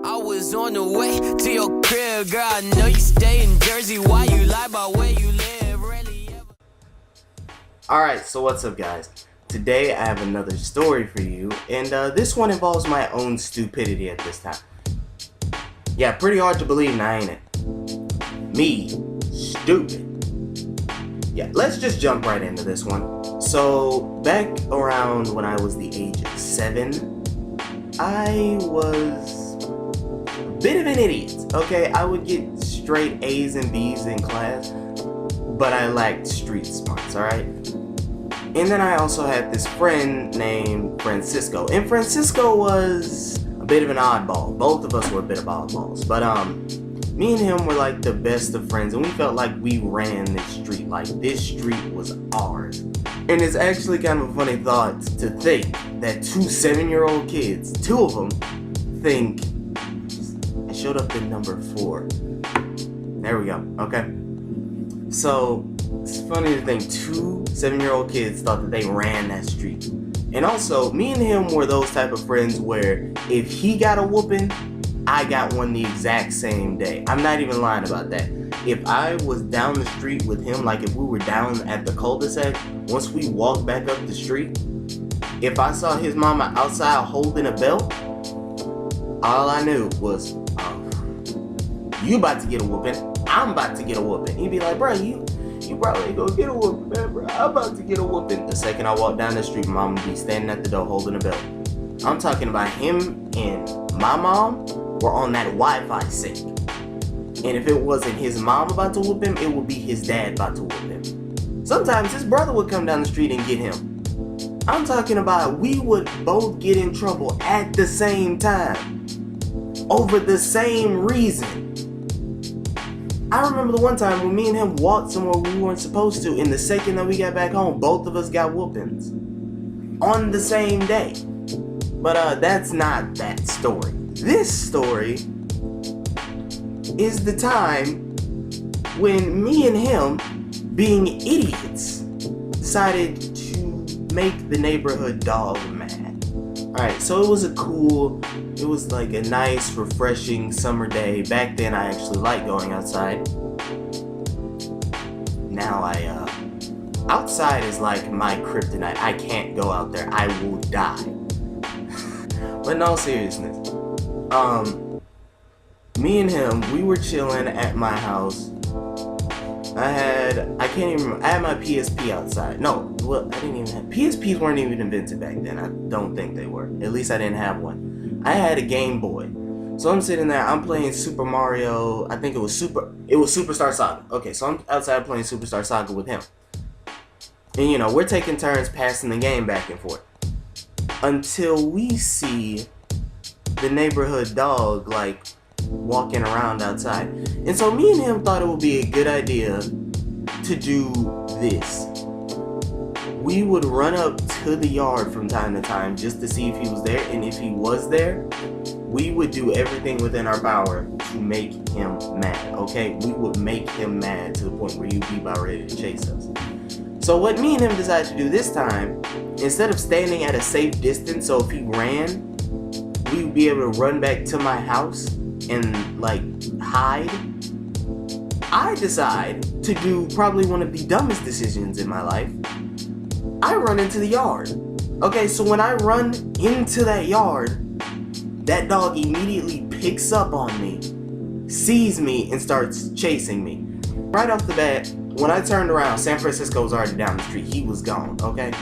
I was on the way to your crib, girl. I know you stay in Jersey. Why you lie about where you live? Really ever... Alright, so what's up, guys? Today I have another story for you, and this one involves my own stupidity at this time. Yeah, pretty hard to believe now, ain't it? Me, stupid. Yeah, let's just jump right into this one. So, back around when I was the age of 7, I was a bit of an idiot, okay? I would get straight A's and B's in class, but I lacked street smarts, alright? And then I also had this friend named Francisco, and Francisco was a bit of an oddball. Both of us were a bit of oddballs, but me and him were like the best of friends, and we felt like we ran this street, like this street was ours. And it's actually kind of a funny thought to think that 2 7-year-old kids, 2 of them, think I showed up in number 4. There we go, okay? So, it's funny to think 2 7-year-old kids thought that they ran that street. And also, me and him were those type of friends where if he got a whooping, I got one the exact same day. I'm not even lying about that. If I was down the street with him, like if we were down at the cul-de-sac, once we walked back up the street, if I saw his mama outside holding a belt, all I knew was, you about to get a whooping, I'm about to get a whooping. He'd be like, bro, you probably ain't gonna get a whooping, man, bro. I'm about to get a whooping. The second I walk down the street, my mom would be standing at the door holding a belt. I'm talking about him and my mom were on that Wi-Fi sync. And if it wasn't his mom about to whoop him, it would be his dad about to whoop him. Sometimes his brother would come down the street and get him. I'm talking about we would both get in trouble at the same time over the same reason. I remember the one time when me and him walked somewhere we weren't supposed to, and the second that we got back home, both of us got whoopings on the same day. But that's not that story. This story is the time when me and him, being idiots, decided to make the neighborhood dog mad. Alright, so it was like a nice, refreshing summer day. Back then I actually liked going outside. Now outside is like my kryptonite. I can't go out there. I will die. But in all seriousness, me and him, we were chilling at my house. I had my PSP outside. No, well, I didn't even have, PSPs weren't even invented back then. I don't think they were. At least I didn't have one. I had a Game Boy. So I'm sitting there, I'm playing Super Mario, I think it was Superstar Saga. Okay, so I'm outside playing Superstar Saga with him. And you know, we're taking turns passing the game back and forth. Until we see the neighborhood dog, like, walking around outside. And so me and him thought it would be a good idea to do this. We would run up to the yard from time to time just to see if he was there, and if he was there, we would do everything within our power to make him mad, okay? We would make him mad to the point where you'd be about ready to chase us. So what me and him decided to do this time, instead of standing at a safe distance, so if he ran, we would be able to run back to my house and like hide, I decide to do probably one of the dumbest decisions in my life. I run into the yard. Okay, so when I run into that yard, that dog immediately picks up on me, sees me, and starts chasing me. Right off the bat, when I turned around, San Francisco was already down the street. He was gone, okay?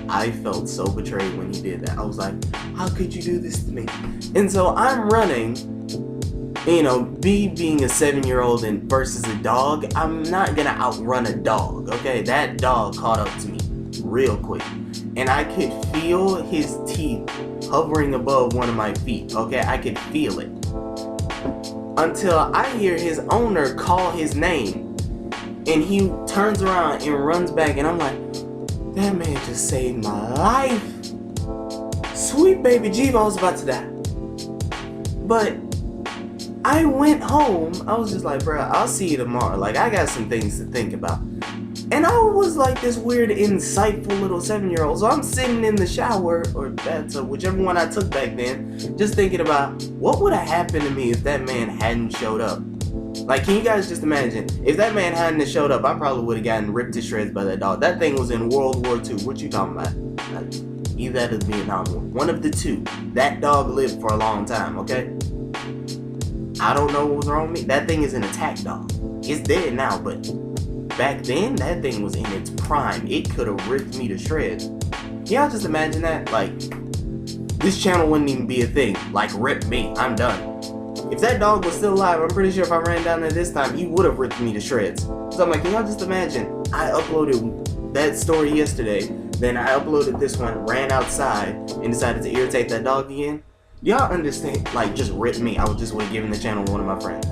I felt so betrayed when he did that. I was like, how could you do this to me? And so I'm running, you know, being a 7-year-old and versus a dog, I'm not gonna outrun a dog, okay? That dog caught up to me real quick. And I could feel his teeth hovering above one of my feet, okay? I could feel it. Until I hear his owner call his name, and he turns around and runs back, and I'm like, that man just saved my life. Sweet baby Jeeva, I was about to die. But I went home. I was just like, bro, I'll see you tomorrow. Like, I got some things to think about. And I was like this weird, insightful little 7-year-old. So I'm sitting in the shower, or bathtub, whichever one I took back then, just thinking about what would have happened to me if that man hadn't showed up. Like, can you guys just imagine? If that man hadn't have showed up, I probably would have gotten ripped to shreds by that dog. That thing was in World War II. What you talking about? Either that or the Vietnam War. One of the two. That dog lived for a long time, okay? I don't know what was wrong with me. That thing is an attack dog. It's dead now, but back then, that thing was in its prime. It could have ripped me to shreds. Y'all just imagine that? Like, this channel wouldn't even be a thing. Like, rip me. I'm done. If that dog was still alive, I'm pretty sure if I ran down there this time, he would have ripped me to shreds. So I'm like, can y'all just imagine? I uploaded that story yesterday, then I uploaded this one, ran outside, and decided to irritate that dog again. Y'all understand? Like, just rip me. I would just would have given the channel to one of my friends.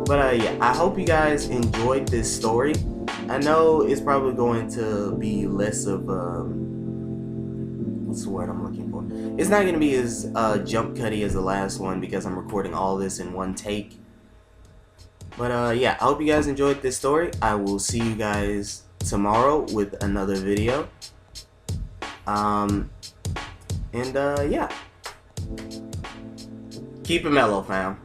But yeah, I hope you guys enjoyed this story. I know it's probably going to be less of what's the word I'm looking for? It's not going to be as jump cutty as the last one because I'm recording all this in one take. But yeah, I hope you guys enjoyed this story. I will see you guys tomorrow with another video. Yeah. Keep it mellow, fam.